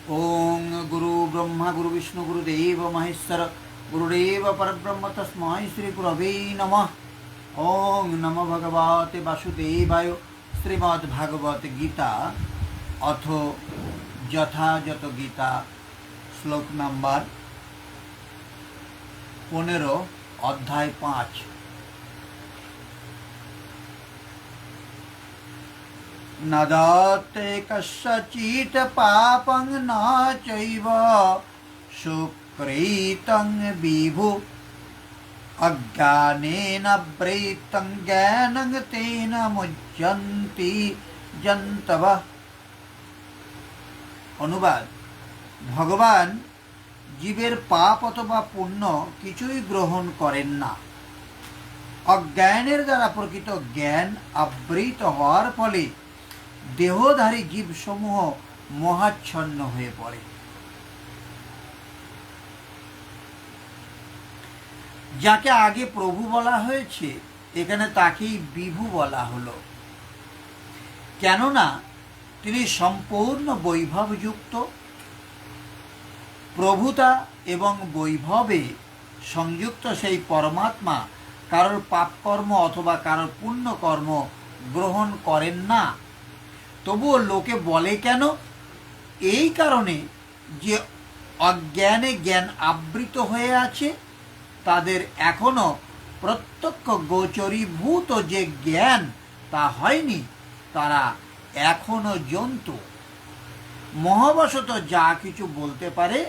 ओं गुरु ब्रह्मा गुरु विष्णु गुरुदेव महेश्वर गुरुदेव परब्रह्म तस्मै श्री गुरवे नमः। ओं नमो भगवते वासुदेवाय। श्रीमद्भागवत गीता अथ যথাযথ गीता श्लोक नम्बर 15 अध्याय 5। न दत्ते कस्यचित् पापं न चैव सुकृतं विभु अज्ञानेन वृत्तं ज्ञानं तेन मुह्यन्ति जन्तवः। অনুবাদ, ভগবান জীবের পাপ অথবা পুণ্য কিছুই গ্রহণ করেন না। অজ্ঞানের দ্বারা প্রকৃত জ্ঞান আবৃত হওয়ার ফলে দেহধারী জীবসমূহ মোহাচ্ছন্ন হয়ে পড়ে। যাকে আগে প্রভু বলা হয়েছে, এখানে তাকেই বিভু বলা হলো, কেননা তিনি সম্পূর্ণ বৈভবযুক্ত। প্রভুতা এবং বৈভবে সংযুক্ত সেই পরমাত্মা কারোর পাপকর্ম অথবা কারোর পুণ্যকর্ম গ্রহণ করেন না। তবুও লোকে বলে কেন? এই কারণে যে অজ্ঞানে জ্ঞান আবৃত হয়ে আছে, তাদের এখনো প্রত্যক্ষ গোচরীভূত যে জ্ঞান তা হয়নি। তারা এখনো জন্তু। মহাবশত যা কিছু বলতে পারে,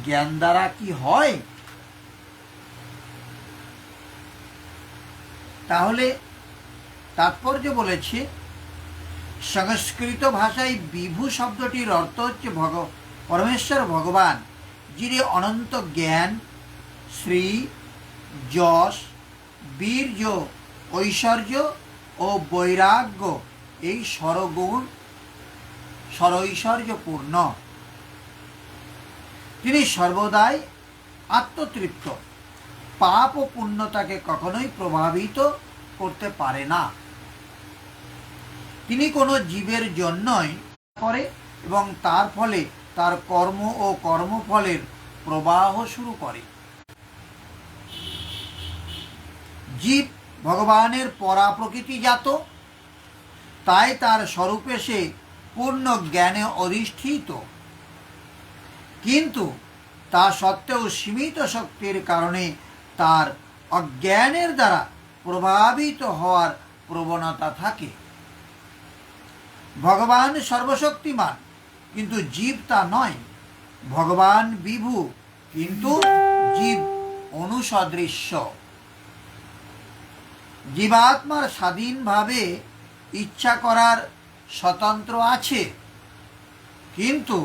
জ্ঞান দ্বারা কি হয়? তাহলে তাৎপর্য বলেছে, সংস্কৃত ভাষায় বিভু শব্দটির অর্থ হচ্ছে পরমেশ্বর ভগবান, যিনি অনন্ত জ্ঞান, শ্রী, যশ, বীর্য, ঐশ্বর্য ও বৈরাগ্য এই সরগুণ সরৈশ্বর্যপূর্ণ। তিনি সর্বদাই আত্মতৃপ্ত। পাপ ও পুণ্য তাকে কখনোই প্রভাবিত করতে পারে না। তিনি কোনো জীবের জন্যই করে এবং তার ফলে তার কর্ম ও কর্মফলের প্রবাহ শুরু করে। জীব ভগবানের পরা প্রকৃতিজাত, তাই তার স্বরূপে সে পূর্ণ জ্ঞানে অধিষ্ঠিত। কিন্তু তা সত্ত্বেও সীমিত শক্তির কারণে তার অজ্ঞানের দ্বারা প্রভাবিত হওয়ার প্রবণতা থাকে। ভগবান সর্বশক্তিমান, কিন্তু জীব তা নয়। ভগবান বিভু, কিন্তু জীব অনুসদৃশ্য। জীবাত্মার স্বাধীনভাবে ইচ্ছা করার স্বতন্ত্র আছে, কিন্তু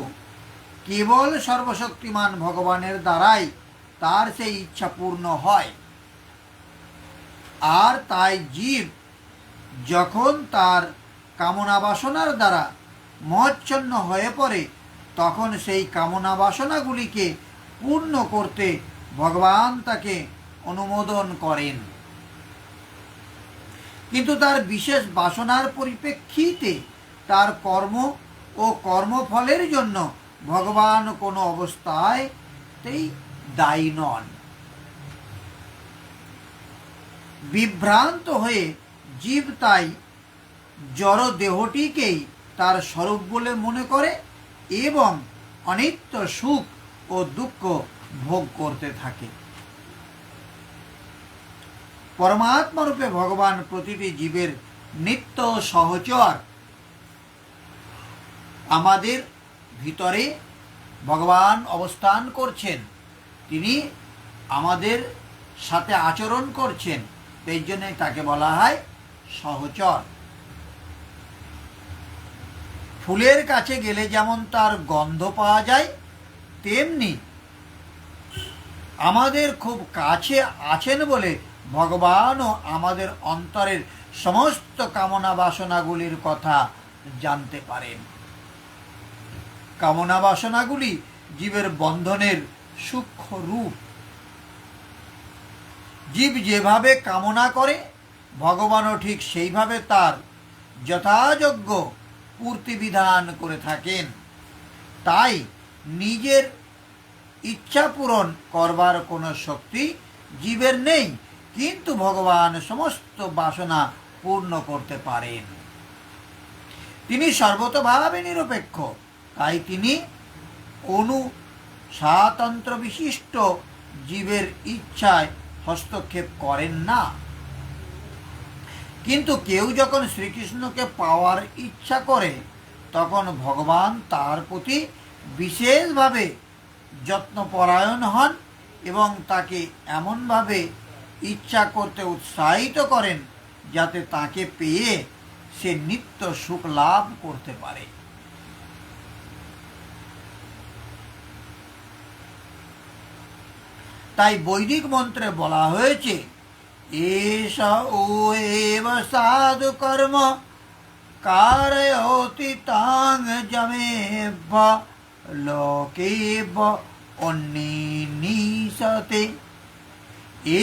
কেবল সর্বশক্তিমান ভগবানের দ্বারাই তার সেই ইচ্ছা পূর্ণ হয়। আর তাই জীব যখন তার কামনা বাসনার দ্বারা মোহাচ্ছন্ন হয়ে পড়ে, তখন সেই কামনা বাসনাগুলিকে পূর্ণ করতে ভগবান তাকে অনুমোদন করেন। কিন্তু তার বিশেষ বাসনার পরিপ্রেক্ষিতে তার কর্ম ও কর্মফলের জন্য ভগবান কোনো অবস্থাতেই দায়ী নন। বিভ্রান্ত হয়ে জীব তাই জড় দেহটিকেই তার স্বরূপ বলে মনে করে এবং অনিত্য সুখ ও দুঃখ ভোগ করতে থাকে। পরমাত্মা রূপে ভগবান প্রতিটি জীবের নিত্য সহচর। আমাদের ভিতরে ভগবান অবস্থান করছেন, তিনি আমাদের সাথে আচরণ করছেন, সেই জন্য তাকে বলা হয় সহচর। ফুলের কাছে গেলে যেমন তার গন্ধ পাওয়া যায়, তেমনি আমাদের খুব কাছে আছেন বলে ভগবানও আমাদের অন্তরের সমস্ত কামনা বাসনাগুলির কথা জানতে পারেন। কামনা বাসনাগুলি জীবের বন্ধনের সূক্ষ্ম রূপ। জীব যেভাবে কামনা করে, ভগবানও ঠিক সেইভাবে তার যথাযোগ্য পূর্তি বিধান করে থাকেন। তাই নিজের ইচ্ছা পূরণ করবার কোনো শক্তি জীবের নেই, কিন্তু ভগবান সমস্ত বাসনা পূর্ণ করতে পারেন। তিনি সর্বতভাবে নিরপেক্ষ, তাই তিনি স্বাতন্ত্র্য বিশিষ্ট জীবের ইচ্ছায় হস্তক্ষেপ করেন না। কিন্তু কেউ যখন শ্রীকৃষ্ণকে পাওয়ার ইচ্ছা করে, তখন ভগবান তার প্রতি বিশেষভাবে যত্নপরায়ণ হন এবং তাকে এমনভাবে ইচ্ছা করতে উৎসাহিত করেন যাতে তাকে পেয়ে সে নিত্য সুখ লাভ করতে পারে। তাই বৈদিক মন্ত্রে বলা হয়েছে, এষ ও এব সাধু কর্ম কারয়তি তাং যমেভ লোকেভ অন্যীনিশতে।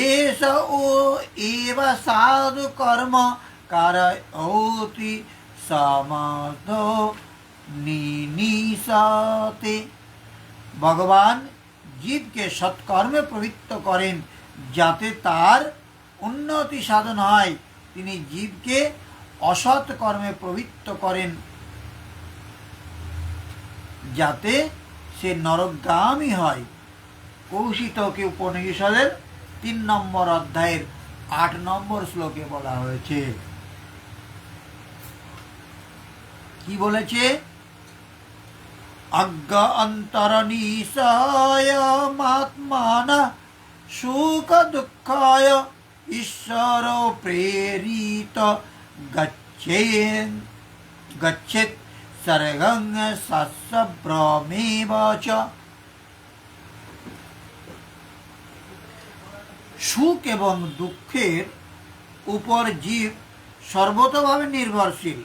এষ ও এব সাধু কর্ম কারয়তি সমর্থ নিনিশতে। ভগবান জীবকে সৎকর্মে প্রবৃত্ত করেন যাতে তার উন্নতি সাধন হয়। তিনি জীবকে অসৎ কর্মে প্রবৃত্ত করেন যাতে সে নরকগামী হয়। কৌশিতকে উপনিষদের 3 নম্বর অধ্যায়ের 8 নম্বর শ্লোকে বলা হয়েছে। কি বলেছে? অজ্ঞ অন্তরনিশয়মাত্মানা সুখ দুঃখায় ঈশ্বর প্রেরিত গচ্ছেৎ সর্গং সস্ব্রমেব চ। সুখ এবং দুঃখের উপর জীব সর্বতভাবে নির্ভরশীল।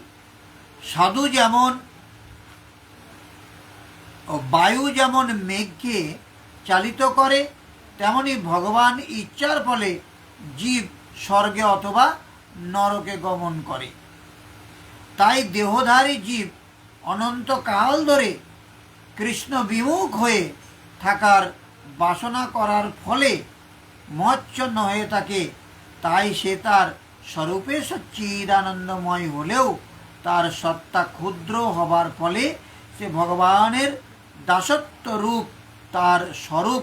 সাধু যেমন বায়ু যেমন মেঘকে চালিত করে, তেমনি ভগবান ইচ্ছার ফলে জীব স্বর্গে অথবা নরকে গমন করে। তাই দেহধারী জীব অনন্তকাল ধরে কৃষ্ণ বিমুখ হয়ে থাকার বাসনা করার ফলে মচ্ছন্ন হয়ে থাকে। তাই সে তার স্বরূপে সচ্চিদানন্দময় হলেও তার সত্তা ক্ষুদ্র হবার ফলে সে ভগবানের দাসত্ব রূপ তার স্বরূপ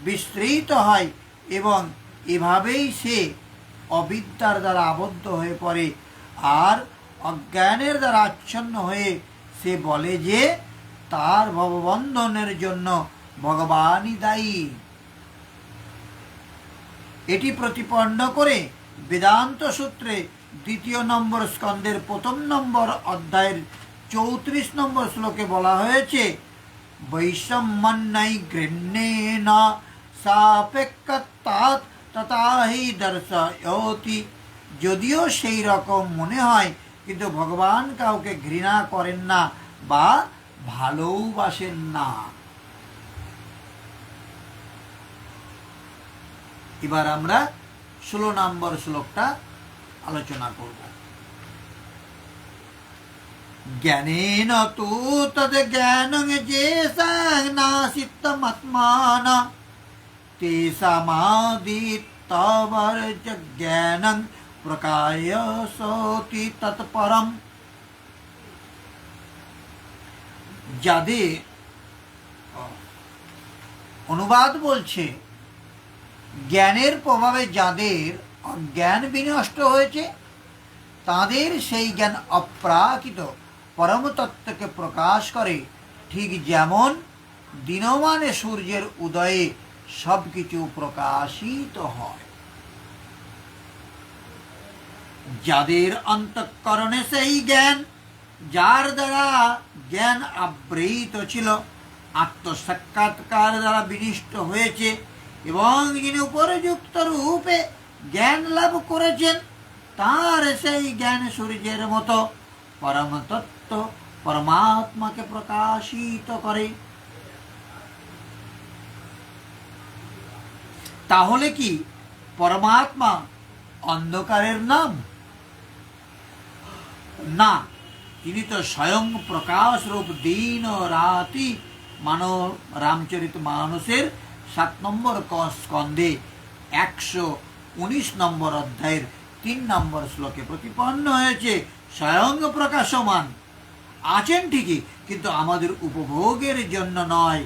বিস্তৃত হয় এবং এভাবেই সে অবিদ্যার দ্বারা আবদ্ধ হয়ে পড়ে আর অজ্ঞানের দ্বারা আচ্ছন্ন হয়ে সে বলে যে তার ভববন্ধনের জন্য ভগবানই দায়ী। এটি প্রতিপন্ন করে বেদান্ত সূত্রে 2 নম্বর স্কন্ধের 1 নম্বর অধ্যায়ের 34 নম্বর শ্লোকে বলা হয়েছে, বৈষম্যন্যৈ গৃহ্ণেন সাপেক্ষতাৎ তথা হি দর্শয়তি। যদিও সেই রকম মনে হয়, কিন্তু ভগবান কাউকে ঘৃণা করেন না বা ভালোবাসেন না। এবার আমরা 16 নম্বর শ্লোকটা আলোচনা করব। জ্ঞানেন তু তদ জ্ঞানং যেষাং নাসিতমাত্মানা তেষামাদিত্যবর্জ জ্ঞানং প্রকাশয়তি তৎপরম। যাদের অনুবাদ বলছে, জ্ঞানের প্রভাবে যাদের অজ্ঞান বিনষ্ট হয়েছে তাদের সেই জ্ঞান অপ্রাকৃত পরমতত্ত্বকে প্রকাশ করে, ঠিক যেমন দিনমানে সূর্যের উদয়ে সবকিছু প্রকাশিত হয়। যাদের অন্তঃকরণে সেই জ্ঞান, যার দ্বারা জ্ঞান আবৃত ছিল, আত্মসাক্ষাৎকার দ্বারা বিনিষ্ট হয়েছে এবং যিনি উপরযুক্ত রূপে জ্ঞান লাভ করেছেন, তার সেই জ্ঞান সূর্যের মতো পরমতত্ত্ব পরমাত্মাকে প্রকাশিত করে। তাহলে কি পরমাত্মা অন্ধকারের নাম? না, তিনি তো স্বয়ং প্রকাশ রূপ, দিন ও রাতি রামচরিত মানসের 7 নম্বর স্কন্ধে 119 নম্বর অধ্যায়ের 3 নম্বর শ্লোকে প্রতিপন্ন হয়েছে। স্বয়ং প্রকাশমান আছেন ঠিকই, কিন্তু আমাদের উপভোগের জন্য নয়।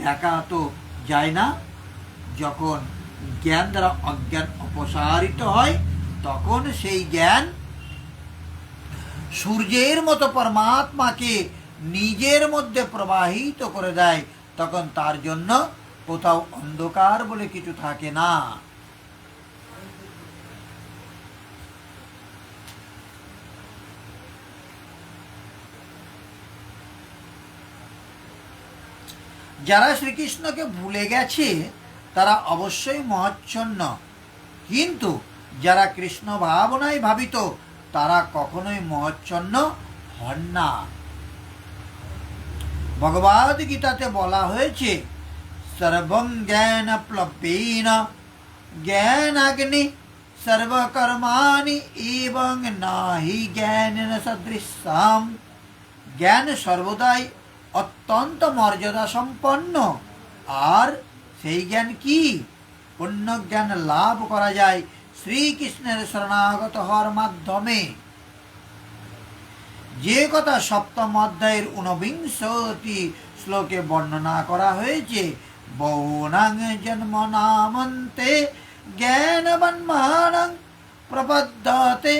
দেখা তো যায় না, যখন জ্ঞান দ্বারা অজ্ঞান অপসারিত হয় তখন সেই জ্ঞান সূর্যের মতো পরমাত্মাকে নিজের মধ্যে প্রবাহিত করে দেয়। তখন তার জন্য কোথাও অন্ধকার বলে কিছু থাকে না। যারা শ্রীকৃষ্ণকে ভুলে গেছে তারা অবশ্যই মহাচ্ছন্ন, কিন্তু যারা কৃষ্ণ ভাবনায় ভাবিত তারা কখনোই মহাচ্ছন্ন হন না। ভগবদ গীতাতে বলা হয়েছে, সর্বং জ্ঞান প্লবেন জ্ঞানাগ্নি সর্বকর্মাণি এবং নাহি জ্ঞানেন সদৃশাম। জ্ঞান সর্বদাই অত্যন্ত মর্যাদা সম্পন্ন। আর সেই জ্ঞান কি? পূর্ণ জ্ঞান লাভ করা যায় শ্রীকৃষ্ণের শরণাগত হওয়ার মাধ্যমে। যে কথা 7ম অধ্যায়ের 49 শ্লোকে বর্ণনা করা হয়েছে, বহুনাং জন্ম নামন্তে জ্ঞানবান মহানাং প্রপদ্যতে।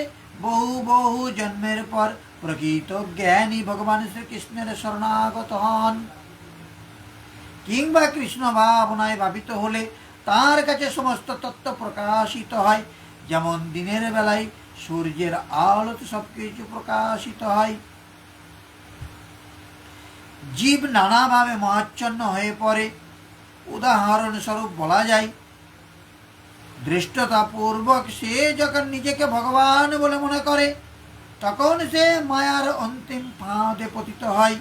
বহু বহু জন্মের পর প্রকৃত জ্ঞানী ভগবান শ্রীকৃষ্ণের শরণাগত হন। কিংবা কৃষ্ণ ভাবনায় ভাবিত হলে তার কাছে সমস্ত তত্ত্ব প্রকাশিত হয়। যেমন দিনের বেলায় সূর্যের আলোতে সবকিছু প্রকাশিত হয়। জীব নানাভাবে মহাচ্ছন্ন হয়ে পড়ে। উদাহরণস্বরূপ বলা যায়, ধৃষ্টতাপূর্বক সে যখন নিজেকে ভগবান বলে মনে করে তখন সে মায়ার অন্তিম ফাঁদে পতিত হয়।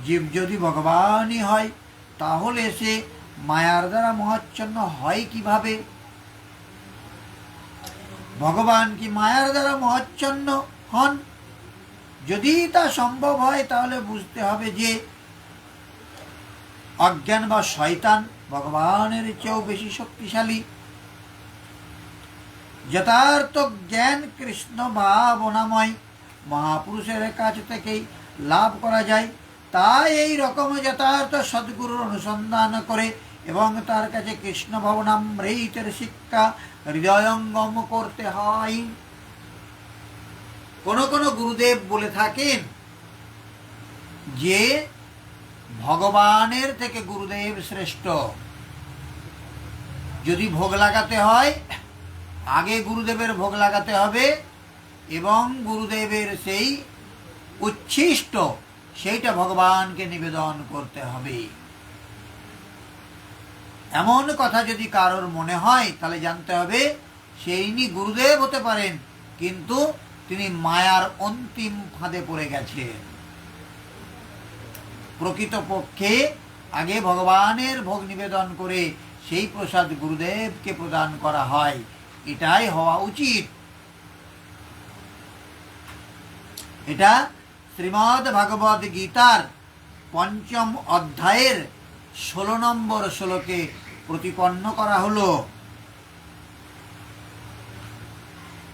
জীব যদি ভগবানই হয় তাহলে সে মায়ার দ্বারা মহাচ্ছন্ন হয় কিভাবে? ভগবান কি মায়ার দ্বারা মহাচ্ছন্ন হন? যদি তা সম্ভব হয় তাহলে বুঝতে হবে যে অজ্ঞান বা শয়তান ভগবানের চেয়েও বেশি শক্তিশালী। যথার্থ জ্ঞান কৃষ্ণ ভাবনাময় মহাপুরুষের কাছ থেকেই লাভ করা যায়। তাই এই রকম যথার্থ সদ্গুরুর অনুসন্ধান করে এবং তার কাছে কৃষ্ণ ভাবনামৃতের শিক্ষা হৃদয়ঙ্গম করতে হয়। কোন কোন গুরুদেব বলে থাকেন যে ভগবানের থেকে গুরুদেব শ্রেষ্ঠ। যদি ভোগ লাগাতে হয় আগে গুরুদেবের ভোগ লাগাতে হবে এবং গুরুদেবের সেই উচ্ছিষ্ট সেইটা ভগবানকে নিবেদন করতে হবে। এমন কথা যদি কারোর মনে হয় তাহলে জানতে হবে সেইনি গুরুদেব হতে পারেন, কিন্তু তিনি মায়ার অন্তিম ফাঁদে পড়ে গেছেন। প্রকৃতপক্ষে আগে ভগবানের ভোগ নিবেদন করে সেই প্রসাদ গুরুদেবকে প্রদান করা হয়। এটাই হওয়া উচিত। এটা শ্রীমদ্ ভাগবত গীতার 5ম অধ্যায়ের 16 নম্বর শ্লোকে প্রতিপন্ন করা হলো।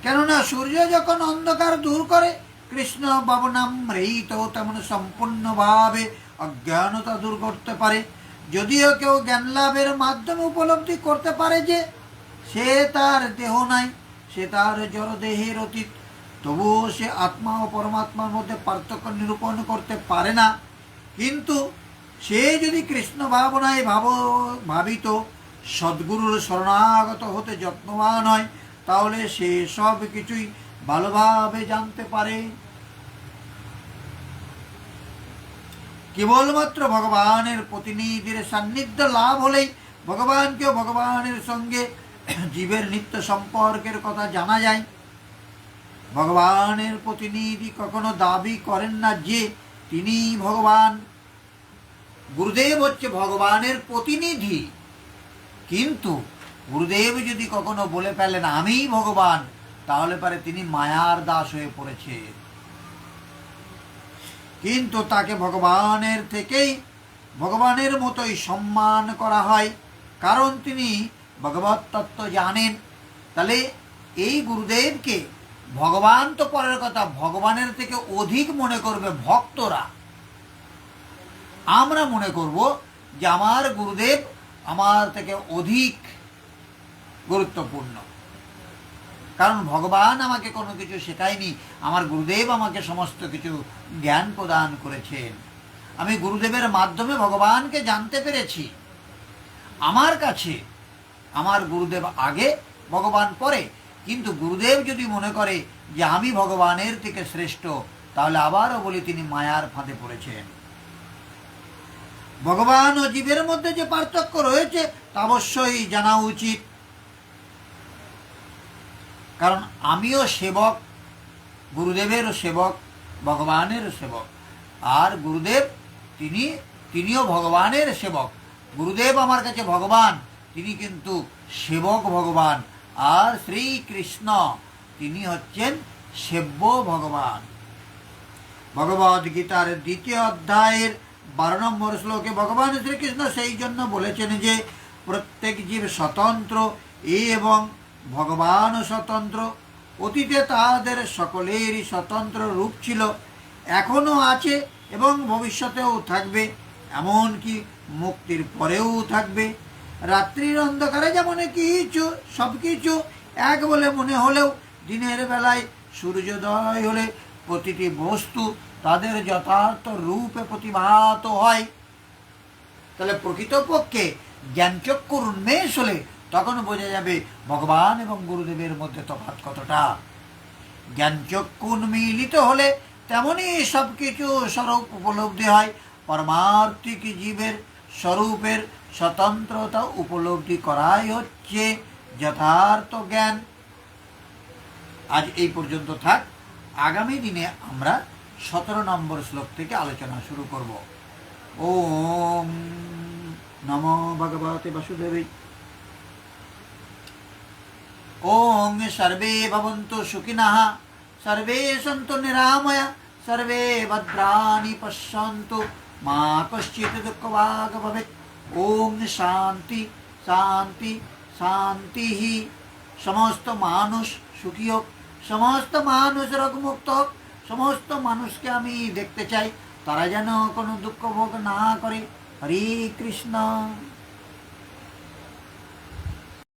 কেননা সূর্য যখন অন্ধকার দূর করে কৃষ্ণ ভাবনামৃত তেমন সম্পূর্ণভাবে অজ্ঞানতা দূর করতে পারে। যদিও কেউ জ্ঞান লাভের মাধ্যমে উপলব্ধি করতে পারে যে সে তার দেহ নাই, সে তার জড় দেহের অতীত, তবুও সে আত্মা ও পরমাত্মার মধ্যে পার্থক্য নিরূপণ করতে পারে না। কিন্তু সে যদি কৃষ্ণ ভাবনায় ভাবিত সদ্গুরুর শরণাগত হতে যত্নবান হয় তাহলে সে সব কিছুই ভালোভাবে জানতে পারে। কেবলমাত্র ভগবানের প্রতিনিধির সান্নিধ্য লাভ হলেই ভগবানকেও ভগবানের সঙ্গে জীবের নিত্য সম্পর্কের কথা জানা যায়। ভগবানের প্রতিনিধি কখনো দাবি করেন না যে তিনি ভগবান। গুরুদেব হচ্ছে ভগবানের প্রতিনিধি, কিন্তু গুরুদেব যদি কখনো বলে ফেলেন আমি ভগবান, তাহলে পারে তিনি মায়ার দাস হয়ে পড়েছে। কিন্তু তাকে ভগবানের মতোই সম্মান করা হয়, কারণ তিনি ভগবত তত্ত্ব জানেন। তাহলে এই গুরুদেবকে ভগবান তো পরের কথা, ভগবানের থেকে অধিক মনে করবে ভক্তরা। আমরা মনে করব যে আমার গুরুদেব আমার থেকে অধিক গুরুত্বপূর্ণ, কারণ ভগবান আমাকে কোনো কিছু শেখায়নি, আমার গুরুদেব আমাকে সমস্ত কিছু জ্ঞান প্রদান করেছেন। আমি গুরুদেবের মাধ্যমে ভগবানকে জানতে পেরেছি। আমার কাছে আমার গুরুদেব আগে, ভগবান পরে। কিন্তু গুরুদেব যদি মনে করে যে আমি ভগবানের থেকে শ্রেষ্ঠ, তাহলে আবারও বলি তিনি মায়ার ফাঁদে পড়েছেন। ভগবান ও জীবের মধ্যে যে পার্থক্য রয়েছে তা অবশ্যই জানা উচিত, কারণ আমিও সেবক, গুরুদেবেরও সেবক, ভগবানেরও সেবক। আর গুরুদেব তিনিও ভগবানের সেবক। গুরুদেব আমার কাছে ভগবান, তিনি কিন্তু সেবক ভগবান। আর শ্রীকৃষ্ণ তিনি হচ্ছেন সেব্য ভগবান। ভগবদ গীতার 2য় অধ্যায়ের 12 নম্বর শ্লোকে ভগবান শ্রীকৃষ্ণ সেই জন্য বলেছেন যে প্রত্যেক জীব স্বতন্ত্র এবং ভগবান স্বতন্ত্র। অতীতে তাদের সকলেরই স্বতন্ত্র রূপ ছিল, এখনও আছে এবং ভবিষ্যতেও থাকবে, এমনকি মুক্তির পরেও থাকবে। রাত্রির অন্ধকারে যেমন সব কিছু এক বলে মনে হলেও দিনের বেলায় সূর্যোদয় হলে প্রতিটি বস্তু তাদের যথার্থ রূপে প্রতিভাত হয়। তাহলে প্রকৃতপক্ষে জ্ঞানচক্ষুর উন্মেষ হলে তখন বোঝা যাবে ভগবান এবং গুরুদেবের মধ্যে তফাৎ কতটা। জ্ঞানচক্ষু উন্মীলিত হলে তেমনই সব কিছু স্বরূপ উপলব্ধি হয়। পারমার্থিক জীবের স্বরূপের স্বতন্ত্রতা উপলব্ধি করাই হচ্ছে যথার্থ জ্ঞান। আজ এই পর্যন্ত থাক। আগামী দিনে আমরা 17 নম্বর শ্লোক থেকে আলোচনা শুরু করব। ওম নমো ভগবতে বাসুদেবায়। ওম সর্বে ভবন্তু সুখিনঃ, সর্বে সন্তু নিরাময়া, সর্বে ভদ্রাণি পশ্যন্তু, মা কশ্চিৎ দুঃখভাগ্ ভবেৎ। ওম শান্তি শান্তি শান্তি। সমস্ত মানুষ সুখী হোক, সমস্ত মানুষ রোগমুক্ত হোক, সমস্ত মানুষকে আমি দেখতে চাই তারা যেন কোনো দুঃখ ভোগ না করে। হরে কৃষ্ণ।